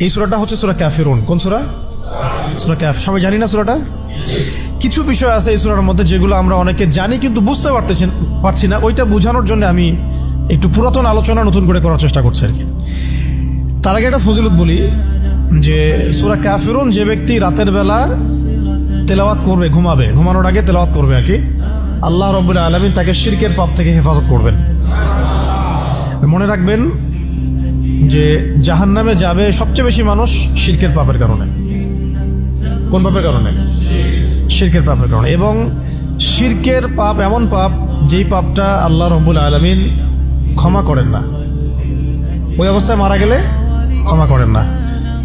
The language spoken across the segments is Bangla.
এই সূরাটা হচ্ছে সূরা কাফিরুন। কোন সূরা? সূরা কাফ। সবাই জানি না সূরাটা? কিছু বিষয় আছে এই সূরার মধ্যে যেগুলো আমরা অনেকে জানি কিন্তু বুঝতে পারছি না। ওইটা বোঝানোর জন্য আমি একটু পুরাতন আলোচনা নতুন করে করার চেষ্টা করছি আর কি। তার আগে একটা ফজিলত বলি যে সূরা কাফিরুন যে ব্যক্তি রাতের বেলা তেলাওয়াত করবে, ঘুমানোর আগে তেলাওয়াত করবে আর কি, আল্লাহ রাব্বুল আলামিন তাকে শিরকের পাপ থেকে হেফাজত করবেন। মনে রাখবেন যে জাহান্নামে যাবে সবচেয়ে বেশি মানুষ শিরকের পাপের কারণে। কোন পাপের কারণে? শিরকের পাপের কারণে। এবং শিরকের পাপ এমন পাপ যেই পাপটা আল্লাহ রাব্বুল আলামিন ক্ষমা করেন না, ওই অবস্থায় মারা গেলে ক্ষমা করেন না।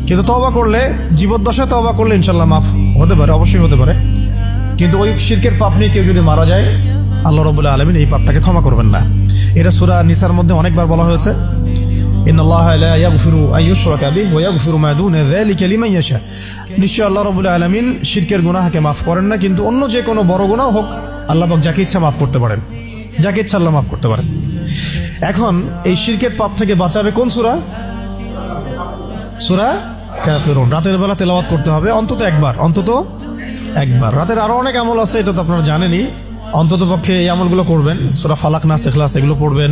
কিন্তু তওবা করলে, জীবদ্দশায় তওবা করলে ইনশাল্লাহ মাফ হতে পারে, অবশ্যই হতে পারে। কিন্তু ওই শিরকের পাপ নিয়ে কেউ যদি মারা যায় আল্লাহ রাব্বুল আলামিন এই পাপটাকে ক্ষমা করবেন না। এটা সূরা নিসার মধ্যে অনেকবার বলা হয়েছে, ইন্নাল্লাহা লা ইয়াগফিরু আন ইউশরাকা বিহি ওয়া ইয়াগফিরু মা দুনা যালিকা লিমান ইয়াশা। নিশ্চয় আল্লাহ রাব্বুল আলামিন শিরকের গুনাহকে মাফ করেন না, কিন্তু অন্য যে কোনো বড় গুনাহ হোক আল্লাহ পাক যাকে ইচ্ছা মাফ করতে পারেন, যাকে ইচ্ছা আল্লাহ মাফ করতে পারেন। এখন এই শিরকের পাপ থেকে বাঁচাবে কোন সূরা? সূরা কাফিরুন। রাতের বেলা তেলাওয়াত করতে হবে অন্তত একবার। রাতের আরো অনেক আমল আছে, এটা তো আপনারা জানেনই। অন্তত পক্ষে এই আমলগুলো করবেন। সূরা ফালাক, নাস, ইখলাস এগুলো পড়বেন।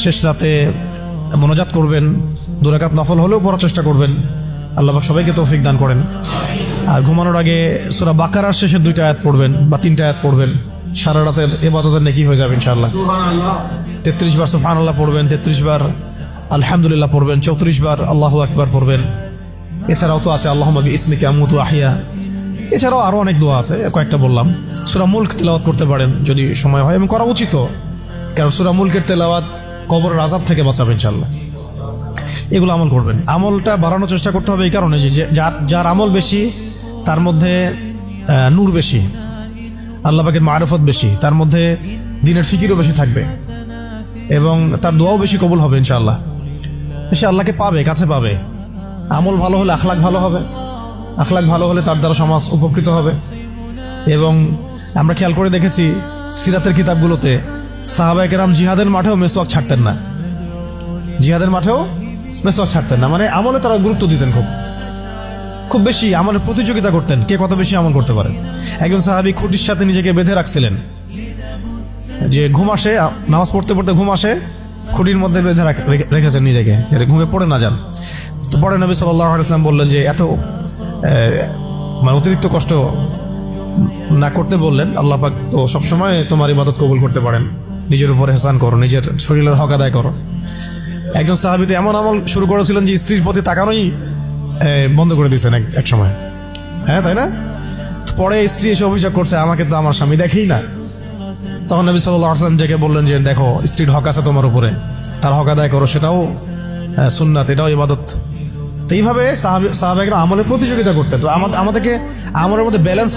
শেষ রাতে মোনাজাত করবেন। 2 রাকাত নফল হলেও পড়ার চেষ্টা করবেন। আল্লাহ পাক সবাইকে তৌফিক দান করেন। আর ঘুমানোর আগে সূরা বাকারার শেষের 2টা আয়াত পড়বেন বা 3টা আয়াত পড়বেন। সারা রাতের ইবাদতের নেকি হয়ে যাবে ইনশাআল্লাহ। 33 বার সুবহানাল্লাহ পড়বেন, 33 বার আলহামদুলিল্লাহ পড়বেন, 34 বার আল্লাহু আকবার পড়বেন। এছাড়াও তো আছে আল্লাহুম্মা বিইসমিকা আমুতু আহইয়া। এছাড়াও আরো অনেক দোয়া আছে, কয়েকটা বললাম। সূরা মুলক তেলাওয়াত করতে পারেন যদি সময় হয়, এবং করা উচিত, কারণ সূরা মুলকের তেলাওয়াত কবরের আযাব থেকে বাঁচাবে ইনশাআল্লাহ। এগুলো আমল করবেন। আমলটা বাড়ানোর চেষ্টা করতে হবে এই কারণে যে যার আমল বেশি তার মধ্যে নূর বেশি, আল্লাহ পাকের মারিফত বেশি, তার মধ্যে দ্বীনের ফিকিরও বেশি থাকবে এবং তার দোয়াও বেশি কবুল হবে ইনশাআল্লাহ। সে আল্লাহকে পাবে, কাছে পাবে। আমল ভালো হলে আখলাক ভালো হবে, আখলাক ভালো হলে তার দ্বারা সমাজ উপকৃত হবে। এবং আমরা খেয়াল করে দেখেছি সিরাতের কিতাবগুলোতে সাহাবায়ে কেরাম জিহাদের মাঠেও মেসওয়াক ছাড়তেন না, মানে আমলে তারা গুরুত্ব দিতেন, খুব বেশি আমলের প্রতিযোগিতা করতেন, কে কত বেশি আমল করতে পারে। একজন সাহাবী খুঁটির সাথে নিজেকে বেঁধে রাখছিলেন, যে ঘুম আসে, নামাজ পড়তে পড়তে ঘুম আসে, খুঁটির মধ্যে বেঁধে রেখেছেন নিজেকে, ঘুমে পড়ে না যান। তো পরে নবী সাল্লাল্লাহু আলাইহি ওয়াসাল্লাম বললেন যে এত মানে অতিরিক্ত কষ্ট না করতে বললেন। আল্লাহ পাক তো সবসময় তোমার ইবাদত কবুল করতে পারেন, নিজের উপর ইহসান করো, নিজের শরীরের হক আদায় করো। একজন সাহাবী তো এমন আমল শুরু করেছিলেন যে স্ত্রীর প্রতি তাকানোই বন্ধ করে দিয়েছেন এক সময়, হ্যাঁ তাই না? পরে স্ত্রী এসে অভিযোগ করছে, আমাকে তো আমার স্বামী দেখেই না। তখন নবী সাল্লাল্লাহু আলাইহি ওয়াসাল্লাম ডেকে বললেন যে দেখো, স্ত্রীর হক আছে তোমার উপরে, তার হক আদায় করো, সেটাও সুন্নাত, এটাও ইবাদত। তো এইভাবে সাহাবায়েরা আমলের প্রতিযোগিতা করতে। তো আমাদেরকে আমলের মধ্যে ব্যালেন্স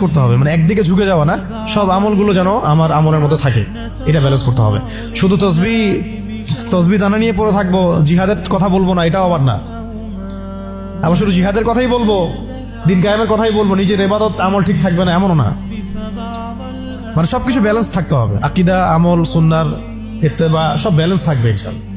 করতে হবে, মানে একদিকে ঝুঁকে যাওয়া না, সব আমলগুলো যেন আমার আমলের মধ্যে থাকে, এটা ব্যালেন্স করতে হবে। শুধু তসবিহ দানা নিয়ে পড়ে থাকবো, জিহাদের কথা বলবো না, এটাও আবার না। আবার শুধু জিহাদের কথাই বলবো, দিন কায়েমের কথাই বলবো, নিজের ইবাদত আমল ঠিক থাকবে না, এমনও না। মানে সবকিছু ব্যালেন্স থাকতে হবে, আকীদা, আমল, সুন্নাহর ইত্তেবা সব ব্যালেন্স থাকবে ইনশাআল্লাহ।